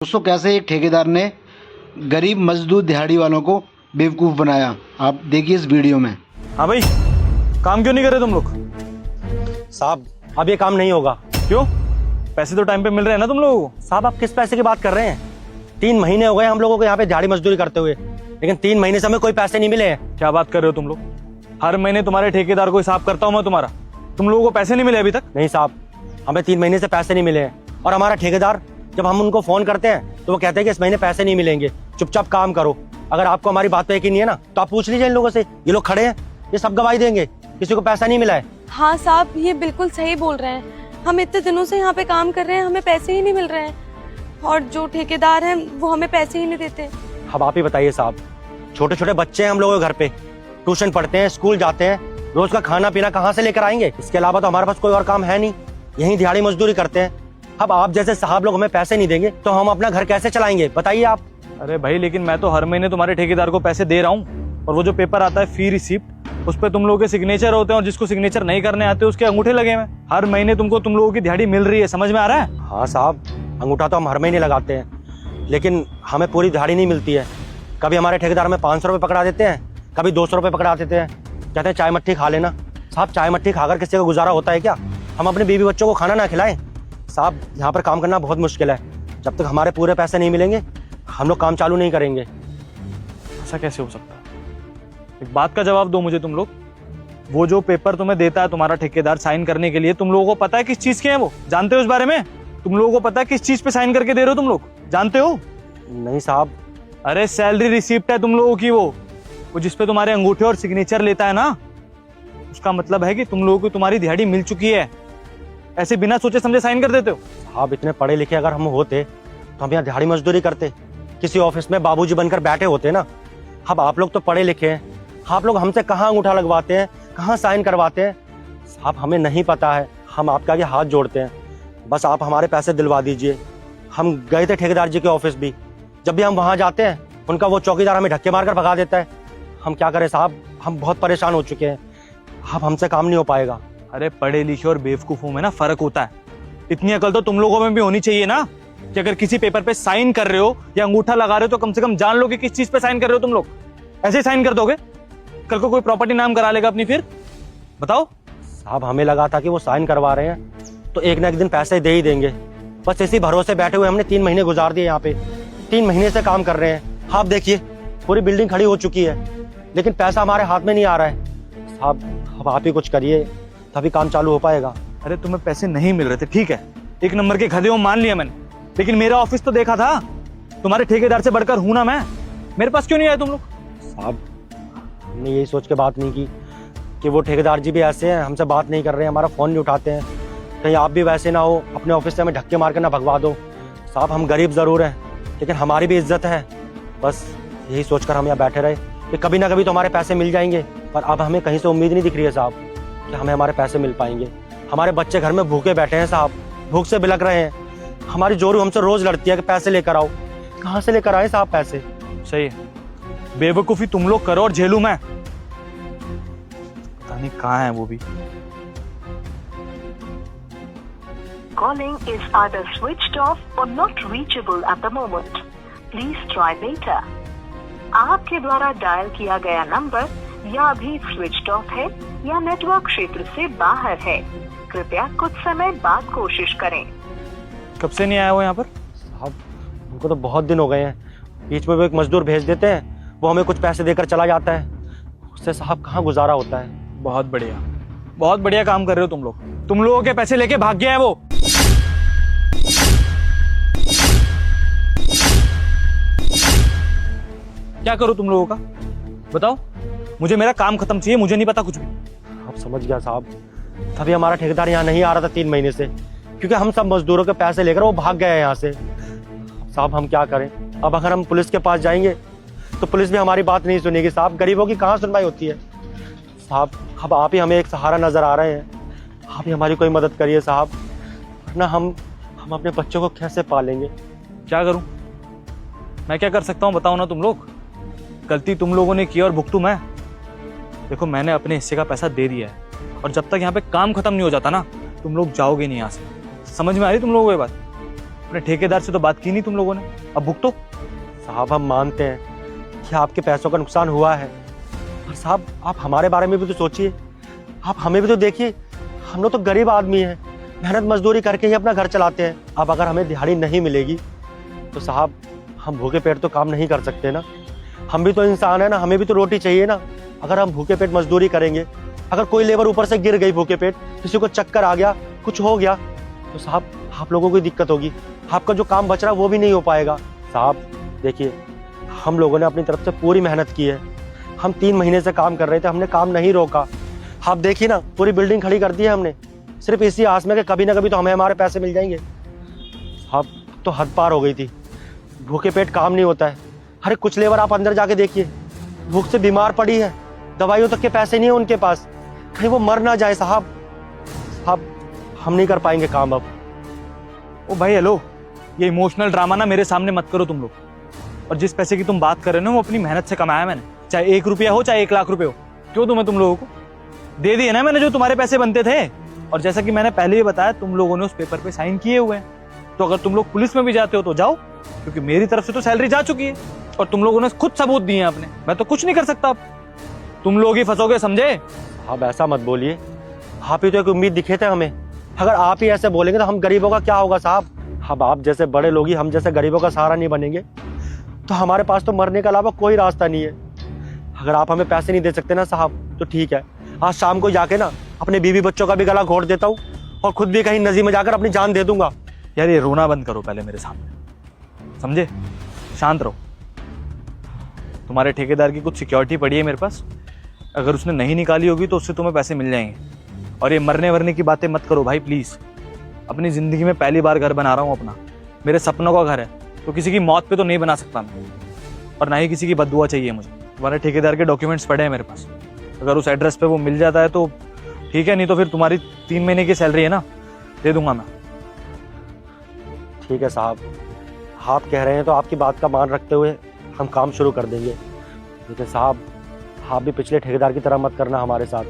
दोस्तों कैसे एक ठेकेदार ने गरीब मजदूर दिहाड़ी वालों को बेवकूफ़ बनाया, आप देखिए इस वीडियो में। हाँ भाई, काम क्यों नहीं कर रहे तुम लोग? साहब अब ये काम नहीं होगा। क्यों? पैसे तो टाइम पे मिल रहे हैं ना तुम लोगों को। साहब आप किस पैसे की बात कर रहे हैं? 3 महीने हो गए हम लोगों को यहाँ पे दिहाड़ी मजदूरी करते हुए, लेकिन 3 महीने से हमें कोई पैसे नहीं मिले हैं। क्या बात कर रहे हो तुम लोग? हर महीने तुम्हारे ठेकेदार को हिसाब करता हूँ मैं तुम्हारा, तुम लोगों को पैसे नहीं मिले अभी तक? नहीं साहब, हमें 3 महीने से पैसे नहीं मिले हैं। और हमारा ठेकेदार जब हम उनको फोन करते हैं तो वो कहते हैं कि इस महीने पैसे नहीं मिलेंगे, चुपचाप काम करो। अगर आपको हमारी बात पे यकीन नहीं है ना तो आप पूछ लीजिए इन लोगों से, ये लोग खड़े हैं, ये सब गवाही देंगे, किसी को पैसा नहीं मिला है। हाँ साहब, ये बिल्कुल सही बोल रहे हैं। हम इतने दिनों से यहाँ पे काम कर रहे हैं, हमें पैसे ही नहीं मिल रहे हैं, और जो ठेकेदार हैं वो हमें पैसे ही नहीं देते। अब आप ही बताइए साहब, छोटे छोटे बच्चे हैं हम लोगों के घर पे, ट्यूशन पढ़ते हैं, स्कूल जाते हैं, रोज का खाना पीना कहाँ से लेकर आएंगे? इसके अलावा तो हमारे पास कोई और काम है नहीं, यही दिहाड़ी मजदूरी करते हैं। अब आप जैसे साहब लोग हमें पैसे नहीं देंगे तो हम अपना घर कैसे चलाएंगे, बताइए आप। अरे भाई, लेकिन मैं तो हर महीने तुम्हारे ठेकेदार को पैसे दे रहा हूँ, और वो जो पेपर आता है फी रिसिप्ट, उस पर तुम लोगों के सिग्नेचर होते हैं, और जिसको सिग्नेचर नहीं करने आते उसके अंगूठे लगे हुए हैं। हर महीने तुमको तुम लोगों की दिहाड़ी मिल रही है, समझ में आ रहा है? हाँ साहब, अंगूठा तो हम हर महीने लगाते हैं, लेकिन हमें पूरी दिहाड़ी नहीं मिलती है। कभी हमारे ठेकेदार हमें 500 रुपये पकड़ा देते हैं, कभी 200 रुपये पकड़ा देते हैं, कहते हैं चाय मट्ठी खा लेना। साहब चाय मट्ठी खाकर किसी का गुजारा होता है क्या? हम अपने बीवी बच्चों को खाना ना खिलाएं? साहब यहाँ पर काम करना बहुत मुश्किल है, जब तक हमारे पूरे पैसे नहीं मिलेंगे हम लोग काम चालू नहीं करेंगे। ऐसा कैसे हो सकता है? एक बात का जवाब दो मुझे तुम लोग, वो जो पेपर तुम्हें देता है तुम्हारा ठेकेदार साइन करने के लिए, तुम लोगों को पता है किस चीज के हैं वो? जानते हो इस बारे में? तुम लोगों को पता है किस चीज पे साइन करके दे रहे हो तुम लोग? जानते हो? नहीं साहब। अरे सैलरी रिसिप्ट है तुम लोगों की, वो जिसपे तुम्हारे अंगूठे और सिग्नेचर लेता है ना, उसका मतलब है कि तुम लोगों को तुम्हारी दिहाड़ी मिल चुकी है। ऐसे बिना सोचे समझे साइन कर देते हो? साहब इतने पढ़े लिखे अगर हम होते तो हम यहाँ दिहाड़ी मजदूरी करते, किसी ऑफिस में बाबूजी बनकर बैठे होते ना। अब आप लोग तो पढ़े लिखे हैं, आप लोग हमसे कहाँ अंगूठा लगवाते हैं, कहाँ साइन करवाते हैं? साहब हमें नहीं पता है, हम आपके आगे हाथ जोड़ते हैं, बस आप हमारे पैसे दिलवा दीजिए। हम गए थे ठेकेदार जी के ऑफिस भी, जब भी हम वहाँ जाते हैं उनका वो चौकीदार हमें धक्के मारकर भगा देता है। हम क्या करें साहब, हम बहुत परेशान हो चुके हैं, अब हमसे काम नहीं हो पाएगा। अरे पढ़े लिखे और बेवकूफों में ना फर्क होता है। इतनी अकल तो तुम लोगों में भी होनी चाहिए ना, कि अगर किसी पेपर पे साइन कर रहे हो या अंगूठा लगा रहे हो तो कम से कम जान लो कि किस चीज पे साइन कर रहे हो तुम लोग। ऐसे ही साइन कर दोगे, कल को कोई प्रॉपर्टी नाम करा लेगा अपनी, फिर बताओ। साहब हमें लगा था कि वो साइन करवा रहे हैं तो एक ना एक दिन पैसे दे ही देंगे, बस इसी भरोसे बैठे हुए हमने 3 महीने गुजार दिए यहाँ पे। 3 महीने से काम कर रहे हैं, आप देखिए पूरी बिल्डिंग खड़ी हो चुकी है, लेकिन पैसा हमारे हाथ में नहीं आ रहा है। साहब अब आप ही कुछ करिए तभी काम चालू हो पाएगा। अरे तुम्हें पैसे नहीं मिल रहे थे, ठीक है, एक नंबर के गधे हो मान लिया मैंने, लेकिन मेरा ऑफिस तो देखा था, तुम्हारे ठेकेदार से बढ़कर हूं ना मैं, मेरे पास क्यों नहीं आए तुम लोग? साहब हमने यही सोच के बात नहीं की कि वो ठेकेदार जी भी ऐसे हैं, हमसे बात नहीं कर रहे हैं, हमारा फोन नहीं उठाते हैं, कहीं आप भी वैसे ना हो, अपने ऑफिस से हमें धक्के मार कर ना भगवा दो। साहब हम गरीब जरूर हैं, लेकिन हमारी भी इज्जत है, बस यही सोचकर हम यहाँ बैठे रहे कि कभी ना कभी तो हमारे पैसे मिल जाएंगे, पर अब हमें कहीं से उम्मीद नहीं दिख रही है साहब कि हमें हमारे पैसे मिल पाएंगे। हमारे बच्चे घर में भूखे बैठे हैं साहब, भूख से बिलक रहे हैं, हमारी जोरू हमसे रोज लड़ती है कि पैसे लेकर आओ। कहाँ से लेकर आए साहब पैसे? सही है, बेवकूफी तुम लोग करो और झेलू मैं, पता नहीं कहाँ है वो भी। Calling is either switched off or not reachable at the moment. Please try later. आपके द्वारा डायल किया गया नंबर या अभी स्विच्ड ऑफ है या नेटवर्क क्षेत्र से बाहर है, कृपया कुछ समय बाद कोशिश करें। कब से नहीं आया वो यहाँ पर? साहब उनको तो बहुत दिन हो गए हैं, बीच में वो एक मजदूर भेज देते हैं, वो हमें कुछ पैसे देकर चला जाता है, उससे साहब कहाँ गुजारा होता है। बहुत बढ़िया, बहुत बढ़िया काम कर रहे हो तुम लोग, तुम लोगों के पैसे लेके भाग गया है वो। क्या करूं तुम लोगों का बताओ? मुझे मेरा काम खत्म चाहिए, मुझे नहीं पता कुछ भी। आप समझ गया साहब, तभी हमारा ठेकेदार यहाँ नहीं आ रहा था 3 महीने से, क्योंकि हम सब मजदूरों के पैसे लेकर वो भाग गए हैं यहाँ से। साहब हम क्या करें, अब अगर हम पुलिस के पास जाएंगे तो पुलिस भी हमारी बात नहीं सुनेगी साहब, गरीबों की कहाँ सुनवाई होती है। साहब अब आप ही हमें एक सहारा नजर आ रहे हैं, आप ही हमारी कोई मदद करिए साहब, वरना हम अपने बच्चों को कैसे पालेंगे? क्या करूं मैं, क्या कर सकता हूं बताओ ना तुम लोग। गलती तुम लोगों ने की और भुगतू मैं। देखो मैंने अपने हिस्से का पैसा दे दिया है, और जब तक यहाँ पे काम खत्म नहीं हो जाता ना तुम लोग जाओगे नहीं यहाँ से। समझ में आ रही तुम लोगों को ये बात? अपने ठेकेदार से तो बात की नहीं तुम लोगों ने, अब भुगतो। साहब हम मानते हैं कि आपके पैसों का नुकसान हुआ है, पर साहब आप हमारे बारे में भी तो सोचिए, आप हमें भी तो देखिए। हम लोग तो गरीब आदमी हैं, मेहनत मजदूरी करके ही अपना घर चलाते हैं। अब अगर हमें दिहाड़ी नहीं मिलेगी तो साहब हम भूखे पेट तो काम नहीं कर सकते ना। हम भी तो इंसान है ना, हमें भी तो रोटी चाहिए ना। अगर हम भूखे पेट मजदूरी करेंगे, अगर कोई लेबर ऊपर से गिर गई भूखे पेट, किसी को चक्कर आ गया, कुछ हो गया, तो साहब आप लोगों को दिक्कत होगी, आपका जो काम बच रहा है वो भी नहीं हो पाएगा। साहब देखिए, हम लोगों ने अपनी तरफ से पूरी मेहनत की है। हम 3 महीने से काम कर रहे थे, हमने काम नहीं रोका। आप देखिए ना, पूरी बिल्डिंग खड़ी कर दी है हमने, सिर्फ इसी आस में कि कभी ना कभी तो हमें हमारे पैसे मिल जाएंगे। साहब तो हद पार हो गई थी, भूखे पेट काम नहीं होता है। अरे कुछ लेबर आप अंदर जाके देखिए, भूख से बीमार पड़ी है, दवाइयों तक के पैसे नहीं है उनके पास, कहीं वो मर ना जाए। साहब हम नहीं कर पाएंगे काम अब। ओ भाई हेलो, ये इमोशनल ड्रामा ना मेरे सामने मत करो तुम लोग। और जिस पैसे की तुम बात कर रहे हो ना, वो अपनी मेहनत से कमाया मैंने, चाहे 1 रुपया हो चाहे 1 लाख रुपए हो। क्यों दूं मैं तुम लोगों को? दे दिए ना मैंने जो तुम्हारे पैसे बनते थे। और जैसा कि मैंने पहले ही बताया, तुम लोगों ने उस पेपर पे साइन किए हुए हैं, तो अगर तुम लोग पुलिस में भी जाते हो तो जाओ, क्योंकि मेरी तरफ से तो सैलरी जा चुकी है और तुम लोगों ने खुद सबूत दिए हैं अपने। मैं तो कुछ नहीं कर सकता, अब तुम लोग ही फंसोगे, समझे? साहब ऐसा मत बोलिए, आप ही तो एक उम्मीद दिखे थे हमें। अगर आप ही ऐसे बोलेंगे तो हम गरीबों का क्या होगा साहब? अब आप जैसे बड़े लोग ही हम जैसे गरीबों का सहारा नहीं बनेंगे तो हमारे पास तो मरने के अलावा कोई रास्ता नहीं है। अगर आप हमें पैसे नहीं दे सकते ना साहब, तो ठीक है, आज शाम को जाके ना अपने बीवी बच्चों का भी गला घोट देता हूँ और खुद भी कहीं नदी में जाकर अपनी जान दे दूंगा। यार ये रोना बंद करो पहले मेरे सामने, समझे? शांत रहो। तुम्हारे ठेकेदार की कुछ सिक्योरिटी पड़ी है मेरे पास, अगर उसने नहीं निकाली होगी तो उससे तुम्हें पैसे मिल जाएंगे। और ये मरने वरने की बातें मत करो भाई प्लीज़। अपनी ज़िंदगी में पहली बार घर बना रहा हूँ अपना, मेरे सपनों का घर है, तो किसी की मौत पे तो नहीं बना सकता मैं, और ना ही किसी की बददुआ चाहिए मुझे। तुम्हारे ठेकेदार के डॉक्यूमेंट्स पड़े हैं मेरे पास, अगर उस एड्रेस पे वो मिल जाता है तो ठीक है, नहीं तो फिर तुम्हारी 3 महीने की सैलरी है ना, दे दूंगा मैं। ठीक है साहब, आप कह रहे हैं तो आपकी बात का मान रखते हुए हम काम शुरू कर देंगे। लेकिन साहब आप भी पिछले ठेकेदार की तरह मत करना हमारे साथ,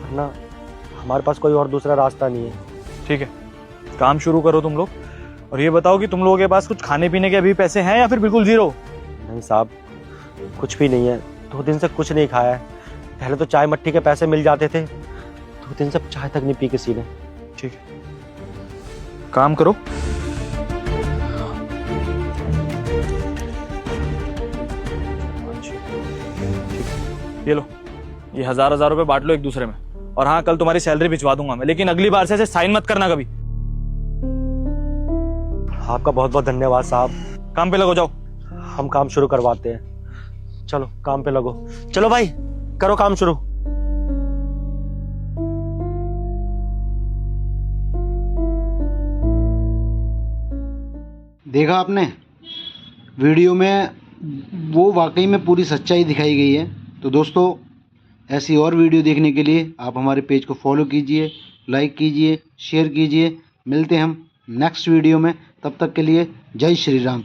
वरना हमारे पास कोई और दूसरा रास्ता नहीं है। ठीक है, काम शुरू करो तुम लोग। और ये बताओ कि तुम लोगों के पास कुछ खाने पीने के अभी पैसे हैं या फिर बिल्कुल जीरो? नहीं साहब, कुछ भी नहीं है, 2 दिन से कुछ नहीं खाया है। पहले तो चाय मट्ठी के पैसे मिल जाते थे, 2 दिन से चाय तक नहीं पी किसी ने। ठीक है, काम करो। ये लो, ये 1000 रुपए बांट लो एक दूसरे में। और हाँ, कल तुम्हारी सैलरी भिजवा दूंगा मैं, लेकिन अगली बार से ऐसे साइन मत करना कभी। आपका बहुत बहुत धन्यवाद साहब। काम पे लगो, जाओ। हम काम शुरू करवाते हैं, चलो काम पे लगो। चलो भाई करो काम शुरू। देखा आपने, वीडियो में वो वाकई में पूरी सच्चाई दिखाई गई है। तो दोस्तों, ऐसी और वीडियो देखने के लिए आप हमारे पेज को फॉलो कीजिए, लाइक कीजिए, शेयर कीजिए। मिलते हैं हम नेक्स्ट वीडियो में, तब तक के लिए जय श्री राम।